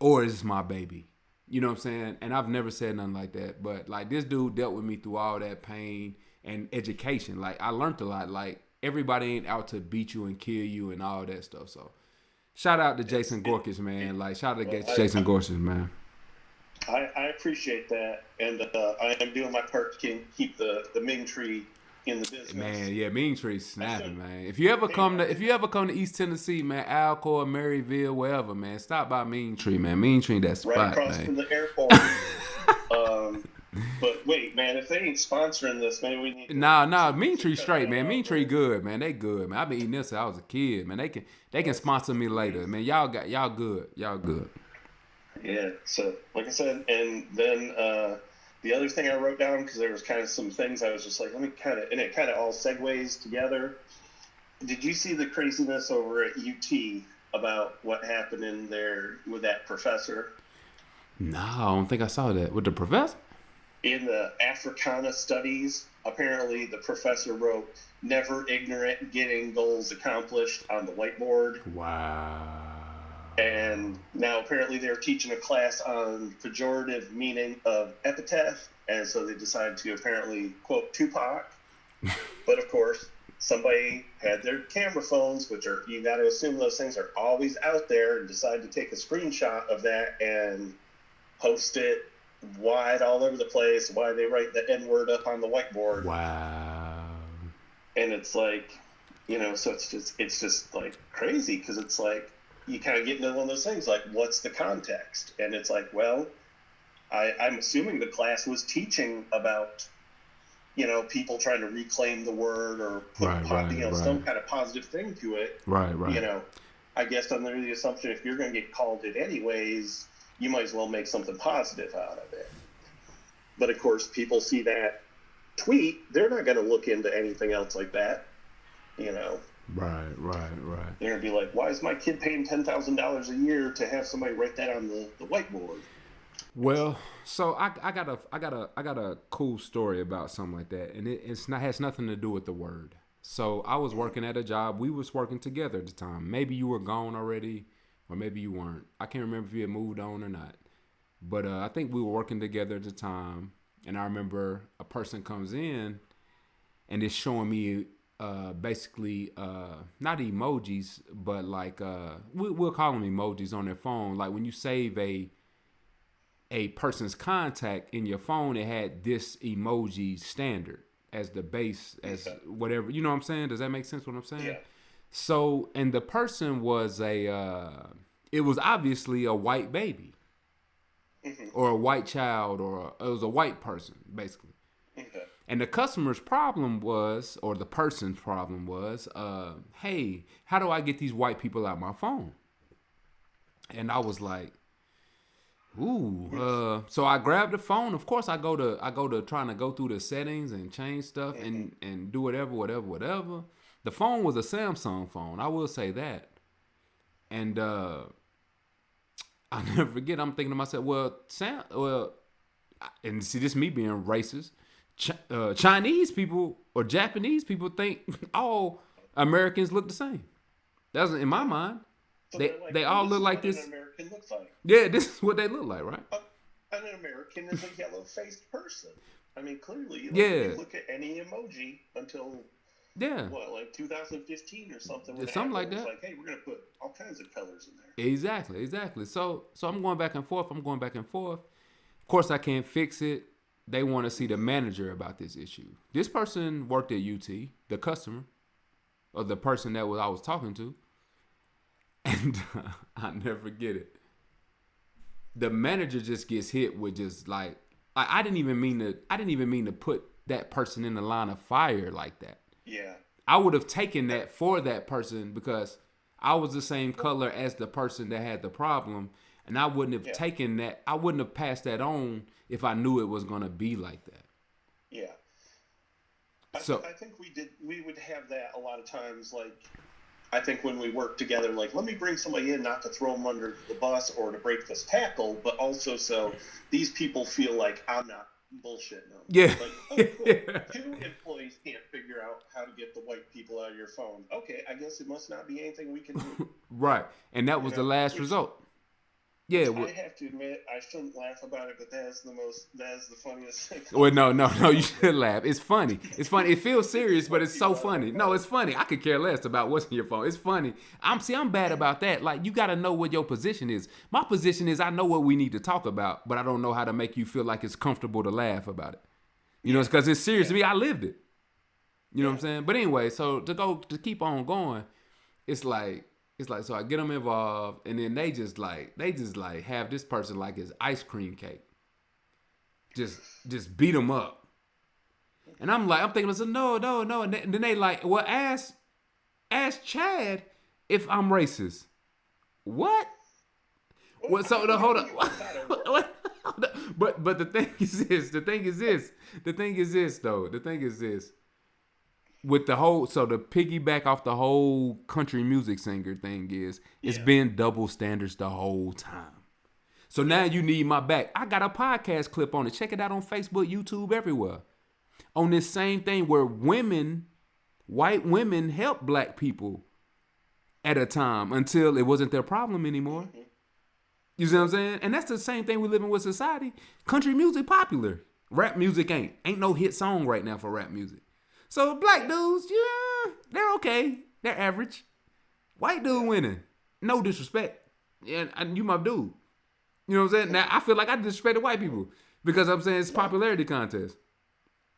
or is this my baby? You know what I'm saying? And I've never said nothing like that. But like this dude dealt with me through all that pain and education. Like I learned a lot. Like everybody ain't out to beat you and kill you and all that stuff. So shout out to It's Jason it, Gorkish, it man. Like shout out well, to Jason Gorkish, man. I appreciate that, and I am doing my part to keep the Ming tree in the business. Man, yeah, Mean Tree I still, snapping, man. If you ever hey, come I to did East Tennessee, man, Alcor, Maryville, wherever, man, stop by Mean Tree, man. Mean Tree, that right spot, across man. from the airport. Um, but wait, man, if they ain't sponsoring this, maybe we need to Nah, see Mean see Tree cut straight, that man. Mean out, Tree man. good, man. They good, man. I been eating this since I was a kid, man. They can That's sponsor me later, amazing. man. Y'all good, y'all good. Yeah. So, like I said, and then the other thing I wrote down because there was kind of some things I was just like, let me kind of, and it kind of all segues together. Did you see the craziness over at UT about what happened in there with that professor No, I don't think I saw that with the professor. in the Africana studies? Apparently, the professor wrote "never ignorant, getting goals accomplished" on the whiteboard. Wow. And now apparently they're teaching a class on pejorative meaning of epitaph, and so they decided to apparently quote Tupac. But of course, somebody had their camera phones, which are, you got to assume those things are always out there, and decided to take a screenshot of that and post it wide all over the place. Why they write the N word up on the whiteboard, Wow. and it's like, so it's just like crazy because it's like you kind of get into one of those things like, what's the context? And it's like, well, I'm assuming the class was teaching about people trying to reclaim the word or put some kind of positive thing to it. Right. I guess under the assumption if you're going to get called it anyways, you might as well make something positive out of it. But of course, people see that tweet, they're not going to look into anything else like that. Right. They're going to be like, why is my kid paying $10,000 a year to have somebody write that on the whiteboard? Well, so I got a cool story about something like that, and it's not has nothing to do with the word. So I was working at a job. We was working together at the time. Maybe you were gone already, or maybe you weren't. I can't remember if you had moved on or not. But I think we were working together at the time, and I remember a person comes in, and it's showing me basically not emojis, but like we'll call them emojis on their phone. Like when you save a a person's contact in your phone, it had this emoji standard as the base, as whatever. You know what I'm saying? Does that make sense what I'm saying? Yeah. So, and the person was it was obviously a white baby or a white child, or it was a white person, basically. Okay. And the customer's problem was, or the person's problem was, hey, how do I get these white people out my phone? And I was like, ooh. So I grabbed the phone. Of course, I go to trying to go through the settings and change stuff and do whatever. The phone was a Samsung phone. I will say that. And I'll never forget. I'm thinking to myself, and see, this me being racist. Chinese people or Japanese people think all Americans look the same. That's in my mind. So they all look like this. An American looks like. Yeah, this is what they look like, right? An American is a yellow-faced person. I mean, clearly, you look at any emoji until 2015 or something. Something like that. It's like, hey, we're gonna put all kinds of colors in there. Exactly. So I'm going back and forth. Of course, I can't fix it. They want to see the manager about this issue. This person worked at UT, the customer, or the person that I was talking to, and I'll never forget it. The manager just gets hit with just like I didn't even mean to put that person in the line of fire like that. Yeah. I would have taken that for that person because I was the same color as the person that had the problem, and I wouldn't have taken that. I wouldn't have passed that on if I knew it was gonna be like that. Yeah. I think we would have that a lot of times. Like, I think when we work together, like, let me bring somebody in, not to throw them under the bus or to break this tackle, but also so these people feel like I'm not bullshitting them. Yeah. Like, oh, cool. 2 employees can't figure out how to get the white people out of your phone. Okay, I guess it must not be anything we can do. Right. And that was the last result. Yeah, I have to admit, I shouldn't laugh about it, but that is the funniest thing. Well, no, you should laugh. It's funny. It feels serious, but it's so funny. No, it's funny. I could care less about what's in your phone. It's funny. I'm bad about that. Like, you got to know what your position is. My position is I know what we need to talk about, but I don't know how to make you feel like it's comfortable to laugh about it. You know, it's because it's serious to me. I lived it. You know what I'm saying? But anyway, so to keep on going, it's like, so I get them involved, and then they just have this person like his ice cream cake. Just beat them up. And I'm thinking, I said, no. And then they like, well, ask Chad if I'm racist. What? Well, so hold on. But the thing is this. With the whole, so the piggyback off the whole country music singer thing is, it's been double standards the whole time. So now you need my back. I got a podcast clip on it. Check it out on Facebook, YouTube, everywhere. On this same thing where white women helped black people at a time until it wasn't their problem anymore. Mm-hmm. You see what I'm saying? And that's the same thing we live in with society. Country music popular. Rap music ain't. Ain't no hit song right now for rap music. So black dudes, yeah, they're okay. They're average. White dude winning. No disrespect. Yeah, you my dude. You know what I'm saying? Now I feel like I disrespected white people because I'm saying it's a popularity contest.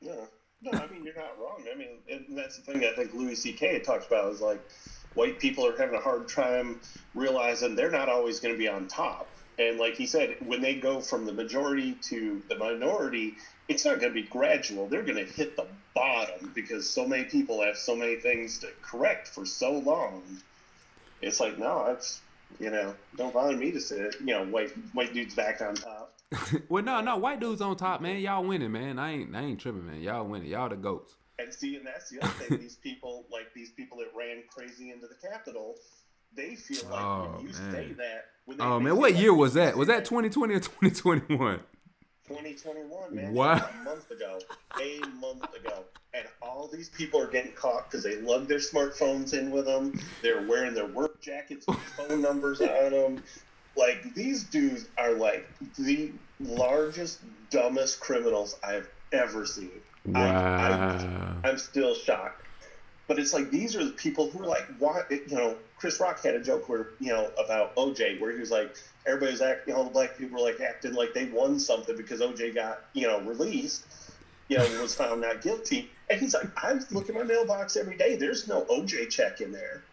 No, I mean, you're not wrong. I mean, and that's the thing I think Louis C.K. talks about is like white people are having a hard time realizing they're not always going to be on top. And like he said, when they go from the majority to the minority, it's not going to be gradual. They're going to hit the bottom because so many people have so many things to correct for so long. It's like, no, it's, don't bother me to say it. White dude's back on top. Well, no, white dude's on top, man. Y'all winning, man. I ain't tripping, man. Y'all winning. Y'all the GOATs. And that's the other thing. These people that ran crazy into the Capitol, they feel like when you say that. What year was that? Was that 2020 or 2021? 2021, man. What? A month ago. And all these people are getting caught because they lug their smartphones in with them. They're wearing their work jackets with phone numbers on them. Like, these dudes are like the largest, dumbest criminals I've ever seen. Wow. I'm still shocked. But it's like these are the people who are like, why? Chris Rock had a joke where about OJ, where he was like, everybody's acting, all the black people were like acting like they won something because OJ got released, was found not guilty, and he's like, I look at my mailbox every day. There's no OJ check in there.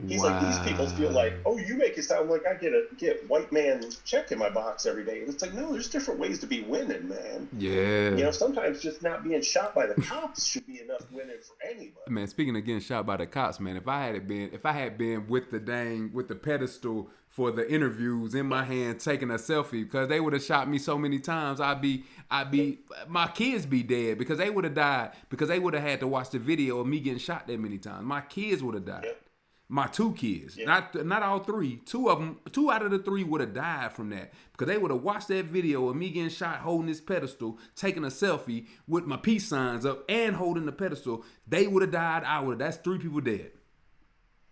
He's like, these people feel like, oh, you make it sound like I get white man check in my box every day. And it's like, no, there's different ways to be winning, man. Yeah. Sometimes just not being shot by the cops should be enough winning for anybody. Man, speaking of getting shot by the cops, man, if I had been with the pedestal for the interviews in my hand taking a selfie, because they would have shot me so many times, my kids be dead because they would have died because they would have had to watch the video of me getting shot that many times. My kids would have died. Yep. My 2 kids, not all 3. 2 of them, 2 out of the 3 would have died from that because they would have watched that video of me getting shot, holding this pedestal, taking a selfie with my peace signs up and holding the pedestal. They would have died. I would have. That's 3 people dead.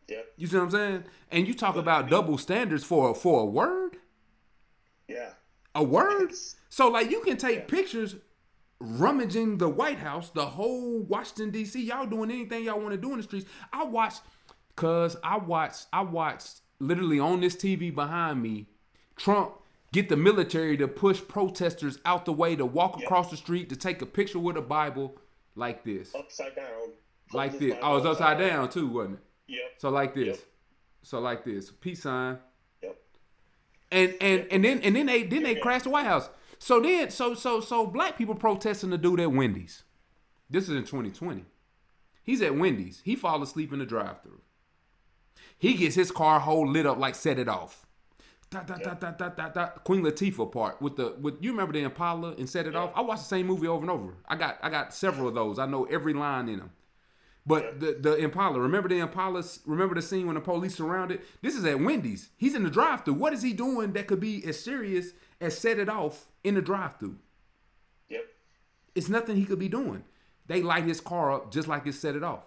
Yeah. You see what I'm saying? And you talk about double standards for a word. Yeah. A word. So like you can take pictures rummaging the White House, the whole Washington D.C. Y'all doing anything y'all want to do in the streets. I watched literally on this TV behind me, Trump get the military to push protesters out the way to walk across the street to take a picture with a Bible like this. Upside down. Like this. Oh, it was upside down too, wasn't it? Yep. So like this. So like this. Peace sign. Yep. And then they crashed the White House. So then so black people protesting the dude at Wendy's. This is in 2020. He's at Wendy's. He fall asleep in the drive-thru. He gets his car whole lit up like Set It Off. Queen Latifah part with you remember the Impala and Set It Off? I watched the same movie over and over. I got several of those. I know every line in them. But the Impala, remember the Impalas? Remember the scene when the police surrounded? This is at Wendy's. He's in the drive-thru. What is he doing that could be as serious as Set It Off in the drive-thru? Yep. It's nothing he could be doing. They light his car up just like it Set It Off.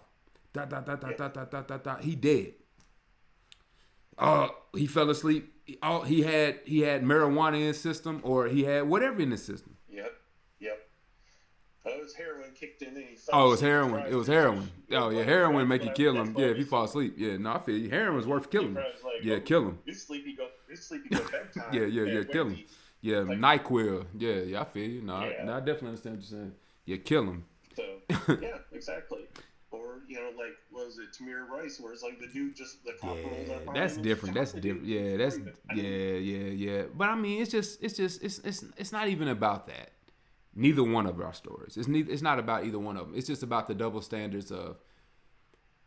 He dead. He fell asleep. He had marijuana in his system, or he had whatever in his system. Yep. It was heroin kicked in and he fell. Oh, it was heroin. It was heroin. Oh yeah, heroin make you kill him. Yeah, if you fall asleep. Yeah, no, I feel you. Heroin's worth killing him. Yeah, kill him. This sleepy go bedtime. Yeah, kill him. Yeah, NyQuil. Yeah, I feel you. No, I definitely understand what you're saying. Yeah, kill him. So yeah, exactly. Or like was it Tamir Rice, where it's like the dude just the cop rolls up on that's him different. That's different. Yeah, that's yeah. But I mean, it's not even about that. Neither one of our stories. It's not about either one of them. It's just about the double standards of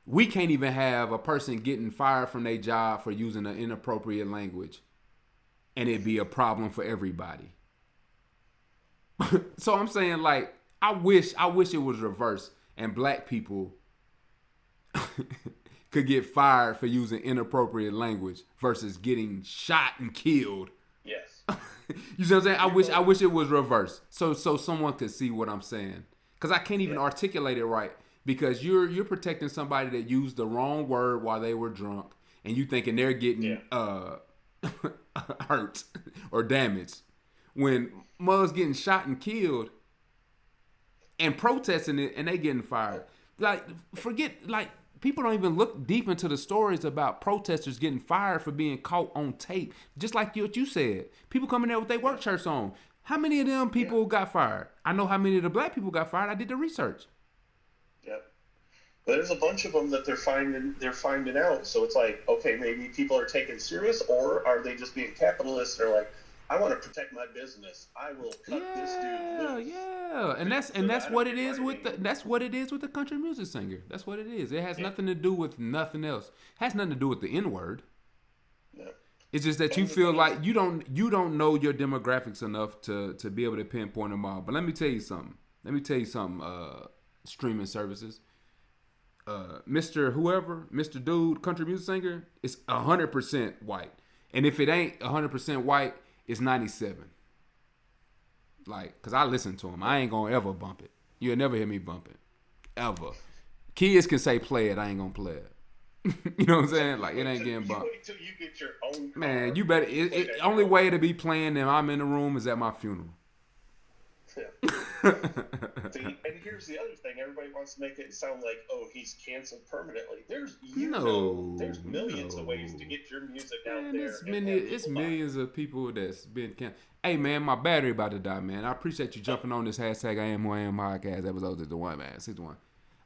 we can't even have a person getting fired from their job for using an inappropriate language, and it be a problem for everybody. So I'm saying, like, I wish it was reversed and black people could get fired for using inappropriate language versus getting shot and killed. Yes. You see what I'm saying? I wish it was reversed. So someone could see what I'm saying. Because I can't even articulate it right. Because you're protecting somebody that used the wrong word while they were drunk, and you thinking they're getting hurt or damaged. When mother's getting shot and killed and protesting it, and they getting fired. Like, people don't even look deep into the stories about protesters getting fired for being caught on tape. Just like what you said. People coming there with their work shirts on. How many of them people got fired? I know how many of the black people got fired. I did the research. Yep. But there's a bunch of them that they're finding out. So it's like, okay, maybe people are taken serious, or are they just being capitalists? They're like, I want to protect my business. I will cut this dude loose. Yeah, and that's what it is with the country music singer. That's what it is. It has nothing to do with nothing else. It has nothing to do with the N-word. Yeah. It's just that you feel like you don't know your demographics enough to be able to pinpoint them all. But let me tell you something. Streaming services. Mr. Dude, country music singer, is 100% white. And if it ain't 100% white, it's 97. Like, cause I listen to him. I ain't gonna ever bump it. You'll never hear me bump it, ever. Kids can say play it. I ain't gonna play it. You know what I'm saying? Like, it ain't getting bumped. Wait till you get your own car. Man, you better. Only way to be playing them. I'm in the room is at my funeral. Yeah. See, and here's the other thing: everybody wants to make it sound like, oh, he's canceled permanently. There's there's millions of ways to get your music out Man, there and have it's people buy it. millions of people that's been Hey man, my battery about to die, man. I appreciate you jumping on this hashtag I am who I am podcast episode 61, man. 61.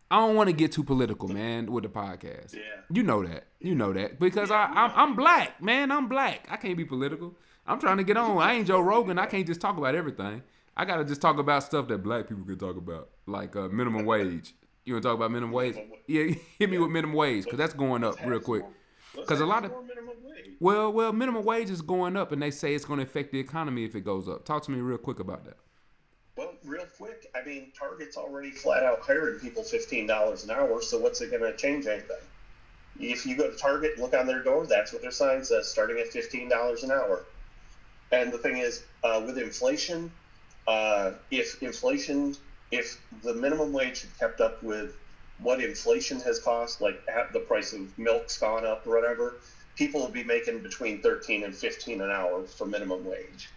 I don't want to get too political, man, with the podcast. Yeah. You know that. You know that. Because I'm black, man. I'm black. I can't be political. I'm trying to get on. I ain't Joe Rogan. I can't just talk about everything. I got to just talk about stuff that black people can talk about, like minimum wage. You want to talk about minimum wage? Yeah, hit me with minimum wage, because that's going up real quick. Because a lot of well, minimum wage is going up, and they say it's going to affect the economy if it goes up. Talk to me real quick about that. Well, real quick, I mean, Target's already flat out hiring people $15 an hour, so what's it going to change anything? If you go to Target and look on their door, that's what their sign says, starting at $15 an hour. And the thing is, with inflation, if the minimum wage had kept up with what inflation has cost, like the price of milk's gone up or whatever, people would be making between $13 and $15 an hour for minimum wage.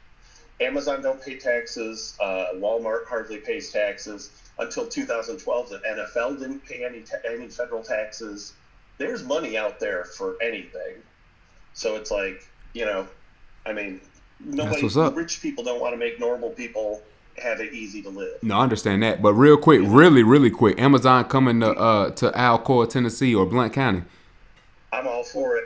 Amazon don't pay taxes. Walmart hardly pays taxes. Until 2012, the NFL didn't pay any federal taxes. There's money out there for anything. So it's like, I mean, rich people don't want to make normal people have it easy to live. No, I understand that. But real quick, really quick, Amazon coming to Alcoa, Tennessee or Blount County. I'm all for it.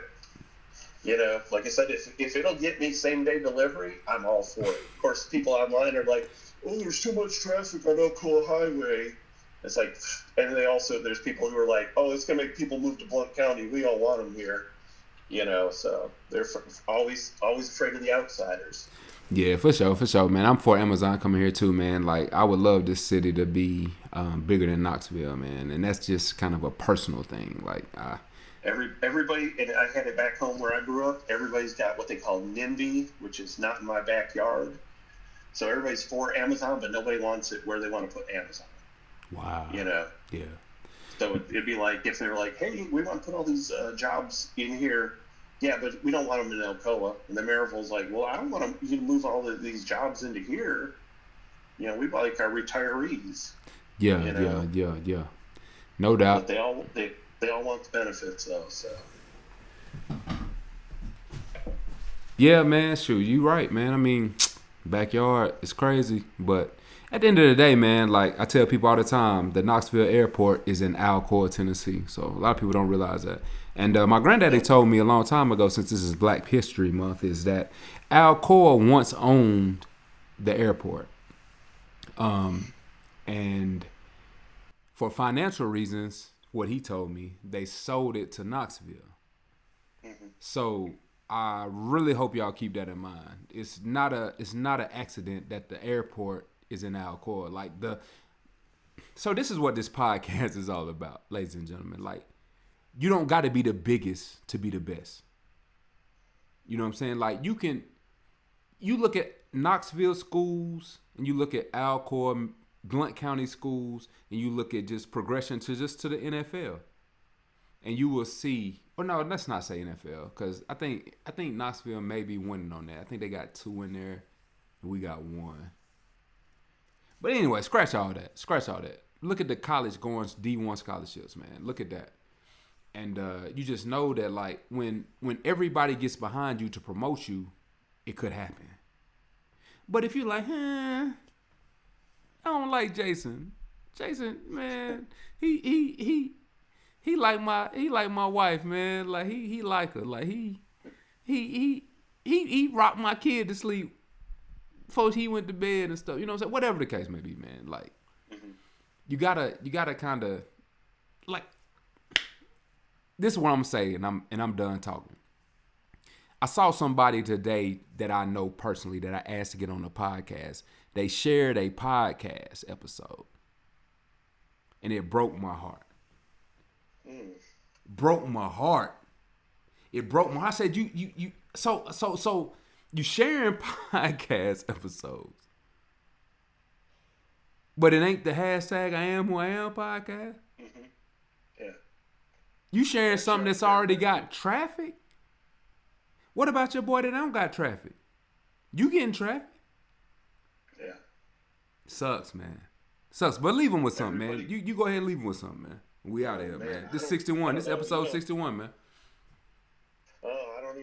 Like I said, if it'll get me same-day delivery, I'm all for it. Of course, people online are like, oh, there's too much traffic on Alcoa Highway. It's like, and there's people who are like, oh, it's going to make people move to Blount County. We all want them here. So they're always afraid of the outsiders. Yeah, for sure, man. I'm for Amazon coming here too, man. Like, I would love this city to be bigger than Knoxville, man. And that's just kind of a personal thing. Like, everybody, and I had it back home where I grew up, everybody's got what they call NIMBY, which is not in my backyard. So everybody's for Amazon, but nobody wants it where they want to put Amazon. Wow. Yeah. So it'd be like if they were like, hey, we want to put all these jobs in here. Yeah, but we don't want them in Alcoa. And the Maryville's like, well, I don't want you to move all these jobs into here. We like our retirees. Yeah. No doubt. But they all want the benefits though, so. Yeah, man, shoot, you right, man. I mean, backyard is crazy, but at the end of the day, man, like I tell people all the time, the Knoxville airport is in Alcoa, Tennessee. So a lot of people don't realize that. And my granddaddy told me a long time ago, since this is Black History Month, is that Alcoa once owned the airport. And for financial reasons, what he told me, they sold it to Knoxville. Mm-hmm. So I really hope y'all keep that in mind. It's not an accident that the airport is in Alcoa. So this is what this podcast is all about, ladies and gentlemen. Like, you don't got to be the biggest to be the best. You know what I'm saying? Like, you look at Knoxville schools and you look at Alcoa, Blount County schools, and you look at just progression to the NFL, and you will see. Or no, let's not say NFL, because I think Knoxville may be winning on that. I think they got 2 in there, and we got 1. But anyway, scratch all that. Look at the college going D1 scholarships, man. Look at that, and you just know that like when everybody gets behind you to promote you, it could happen. But if you're like, I don't like Jason. Jason, man, he like my wife, man. Like he like her. Like he rocked my kid to sleep before he went to bed and stuff. You know what I'm saying? Whatever the case may be, man. Like you gotta kind of like. This is what I'm saying, and I'm done talking. I saw somebody today that I know personally that I asked to get on the podcast. They shared a podcast episode, and it broke my heart. Broke my heart. It broke my heart. I said, you. So you sharing podcast episodes, but it ain't the hashtag I am who I am podcast. Mm-hmm. Yeah. You sharing something that's already got traffic. What about your boy that don't got traffic? You getting traffic? Yeah. Sucks, man. Sucks. But leave him with something, man. Everybody, You go ahead and leave him with something, man. We out of here, man. This 61. This episode 61, man. Oh, I don't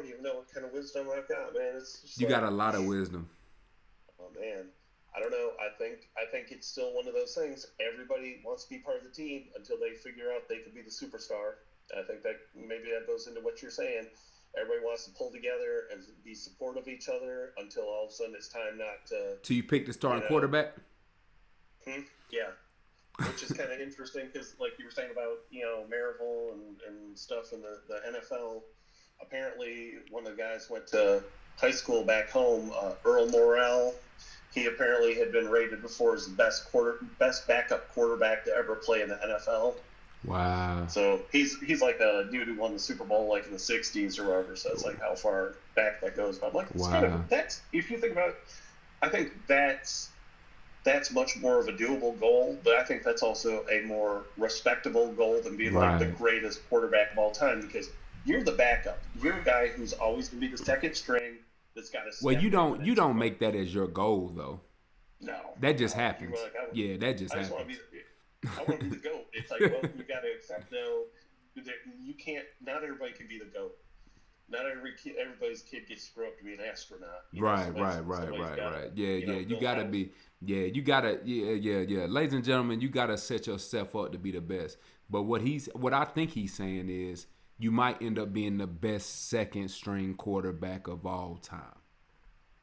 even know what kind of wisdom I've got, man. It's just You got a lot of wisdom. oh man, I don't know. I think it's still one of those things. Everybody wants to be part of the team until they figure out they could be the superstar. I think that maybe that goes into what you're saying. Everybody wants to pull together and be supportive of each other until all of a sudden it's time not to. So you pick the starting quarterback? Yeah. Which is kind of interesting because, like you were saying about, Maryville and stuff in the NFL, apparently one of the guys went to high school back home, Earl Morrell. He apparently had been rated before as the best backup quarterback to ever play in the NFL. Wow. So he's like a dude who won the Super Bowl like in the 60s or whatever. So it's like how far back that goes. But I'm like, that's if you think about it, I think that's much more of a doable goal, but I think that's also a more respectable goal than being like the greatest quarterback of all time, because you're the backup. You're a guy who's always going to be the second string that's got to. Well, you don't make that as your goal though. No, that just happens. Like, that just happens. I want to be the GOAT. It's like, well, you got to accept though that you can't. Not everybody can be the GOAT. Not everybody's kid gets to grow up to be an astronaut. Right. Yeah, you gotta be. Yeah, you gotta. Yeah. Ladies and gentlemen, you gotta set yourself up to be the best. But what I think he's saying is, you might end up being the best second string quarterback of all time,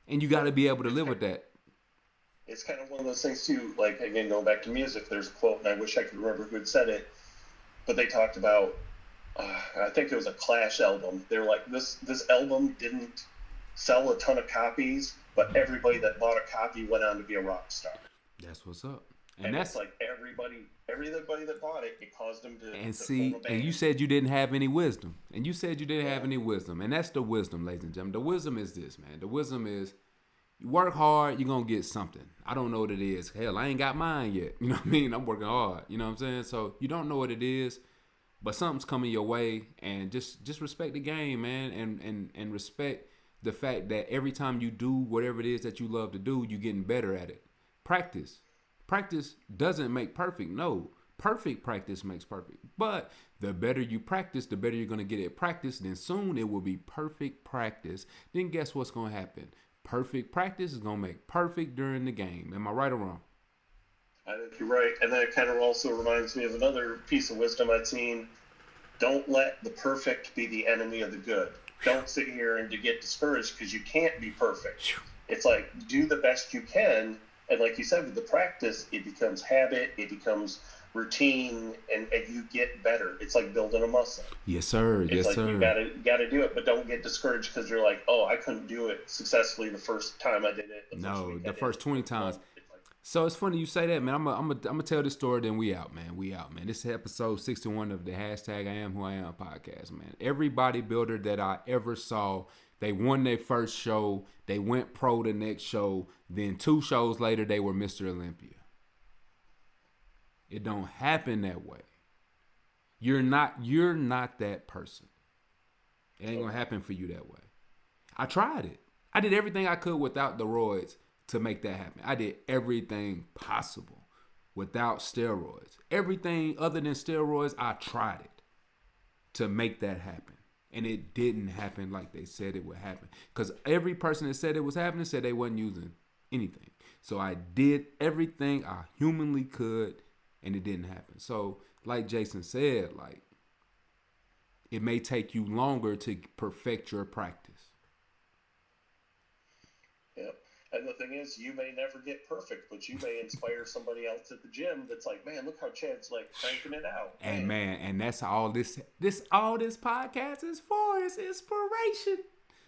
and you got to be able to live with that. It's kind of one of those things too. Like, again, going back to music, there's a quote, and I wish I could remember who had said it, but they talked about. I think it was a Clash album. They were like, this album didn't sell a ton of copies, but everybody that bought a copy went on to be a rock star. That's what's up. And that's like everybody that bought it, it caused them to. And see, and you said you didn't have any wisdom. And that's the wisdom, ladies and gentlemen. The wisdom is this, man. The wisdom is, you work hard, you're going to get something. I don't know what it is. Hell, I ain't got mine yet. You know what I mean? I'm working hard. You know what I'm saying? So you don't know what it is, but something's coming your way, and just respect the game, man, and respect the fact that every time you do whatever it is that you love to do, you're getting better at it. Practice doesn't make perfect. No, perfect practice makes perfect. But the better you practice, the better you're going to get at practice. Then soon it will be perfect practice. Then guess what's going to happen? Perfect practice is going to make perfect during the game. Am I right or wrong? I think you're right. And that kind of also reminds me of another piece of wisdom I'd seen. Don't let the perfect be the enemy of the good. Don't sit here and get discouraged because you can't be perfect. It's like, do the best you can. And like you said, with the practice, it becomes habit, it becomes routine, and you get better. It's like building a muscle. Yes, sir. It's you gotta do it, but don't get discouraged because you're like, oh, I couldn't do it successfully the first time I did it. The first 20 times. So it's funny you say that, man. I'm gonna tell this story, then we out, man. This is episode 61 of the hashtag I Am Who I Am podcast, man. Every bodybuilder that I ever saw, they won their first show, they went pro the next show, then 2 shows later they were Mr. Olympia. It don't happen that way. You're not that person. It ain't gonna happen for you that way. I tried it. I did everything I could without the roids to make that happen. I did everything possible without steroids. Everything other than steroids, I tried it to make that happen. And it didn't happen like they said it would happen. Because every person that said it was happening said they wasn't using anything. So I did everything I humanly could, and it didn't happen. So like Jason said, like, it may take you longer to perfect your practice. Yep. And the thing is, you may never get perfect, but you may inspire somebody else at the gym that's like, man, look how Chad's like cranking it out. And man, and that's all this podcast is for, is inspiration.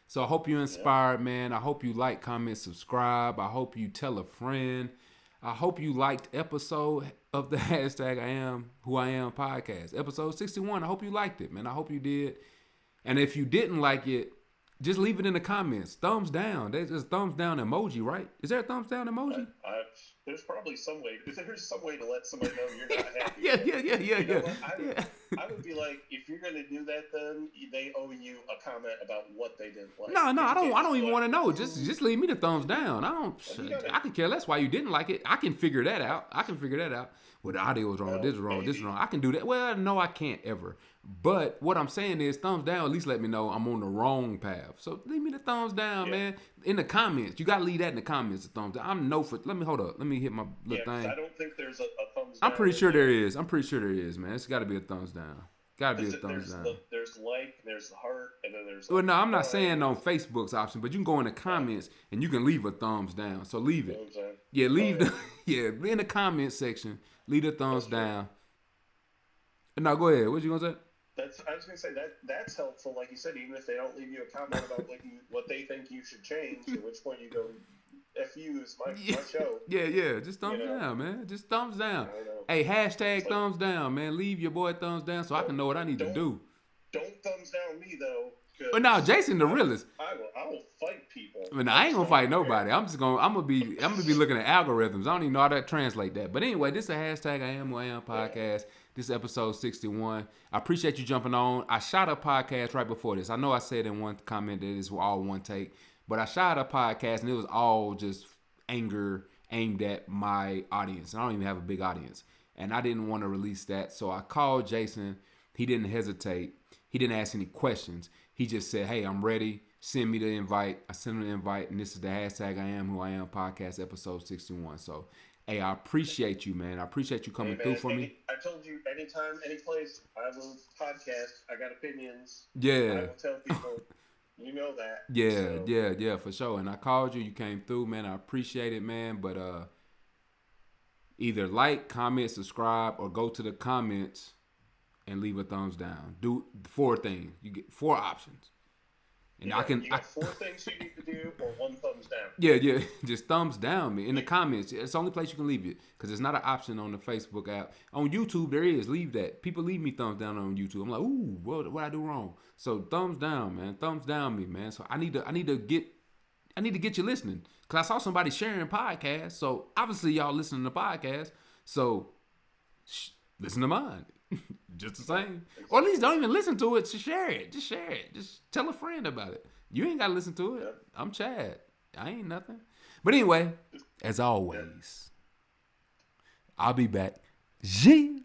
So I hope you're inspired, man. I hope you like, comment, subscribe. I hope you tell a friend. I hope you liked episode of the hashtag I Am Who I Am podcast. Episode 61. I hope you liked it, man. I hope you did. And if you didn't like it, just leave it in the comments. Thumbs down. There's just thumbs down emoji, right? Is there a thumbs down emoji? There's probably some way. There's some way to let somebody know you're not happy. Yeah. I would be like, if you're gonna do that, then they owe you a comment about what they didn't like. No, You I can't don't just even be want like, to know. Just leave me the thumbs down. I can care less why you didn't like it. I can figure that out. Well, the audio was wrong. well, This is wrong. This is maybe. wrong. I can do that. Well, no, I can't ever. But what I'm saying is, thumbs down. At least let me know I'm on the wrong path. So leave me the thumbs down, Yeah. man. In the comments, you gotta leave that in the comments. The thumbs down. I'm no for. Let me hold up. Let me hit my Yeah, little because thing. I don't think there's a thumbs I'm down. pretty in sure there there. is. Man. It's got to be a thumbs down. Got to be a thumbs down. There's like, there's the heart, and then there's. Well, Like, no, I'm not saying on Facebook's option, but you can go in the comments and you can leave a thumbs down. So leave it. thumbs down. Yeah, leave Oh, the in the comment section. Leave the thumbs That's true. down. No, go ahead. What you gonna say? I was gonna say that's helpful. Like you said, even if they don't leave you a comment about what they think you should change, at which point you go, "F you is my show." Yeah. Just thumbs down, man. Just thumbs down. I know. Hey, hashtag It's like, thumbs down, man. Leave your boy thumbs down so I can know what I need to do. Don't thumbs down me though. But now, Jason the realest. I will fight people. I mean, I ain't gonna fight nobody. I'm gonna be looking at algorithms. I don't even know how to translate that. But anyway, this is a hashtag I am who I am podcast. This is episode 61. I appreciate you jumping on. I shot a podcast right before this. I know I said in one comment that it's all one take, but I shot a podcast and it was all just anger aimed at my audience. And I don't even have a big audience. And I didn't want to release that. So I called Jason. He didn't hesitate. He didn't ask any questions. He just said, "Hey, I'm ready. Send me the invite." I sent him the invite, and this is the hashtag I am who I am podcast episode 61. So, hey, I appreciate you, man. I appreciate you coming through for me. I told you, anytime, any place, I have a podcast. I got opinions. Yeah. I will tell people. You know that. Yeah, for sure. And I called you. You came through, man. I appreciate it, man. But either like, comment, subscribe, or go to the comments and leave a thumbs down. Do 4 things. You get 4 options. And you got 4 things you need to do, or 1 thumbs down. Yeah. Just thumbs down me in the comments. It's the only place you can leave it because it's not an option on the Facebook app. On YouTube, there is. Leave that. People leave me thumbs down on YouTube. I'm like, ooh, what I do wrong? So thumbs down, man. Thumbs down me, man. So I need to get you listening because I saw somebody sharing podcasts. So obviously y'all listening to podcasts. So listen to mine. Just the same. Or at least don't even listen to it. Just share it. Just tell a friend about it. You ain't got to listen to it. Yep. I'm Chad. I ain't nothing. But anyway, as always, I'll be back. G.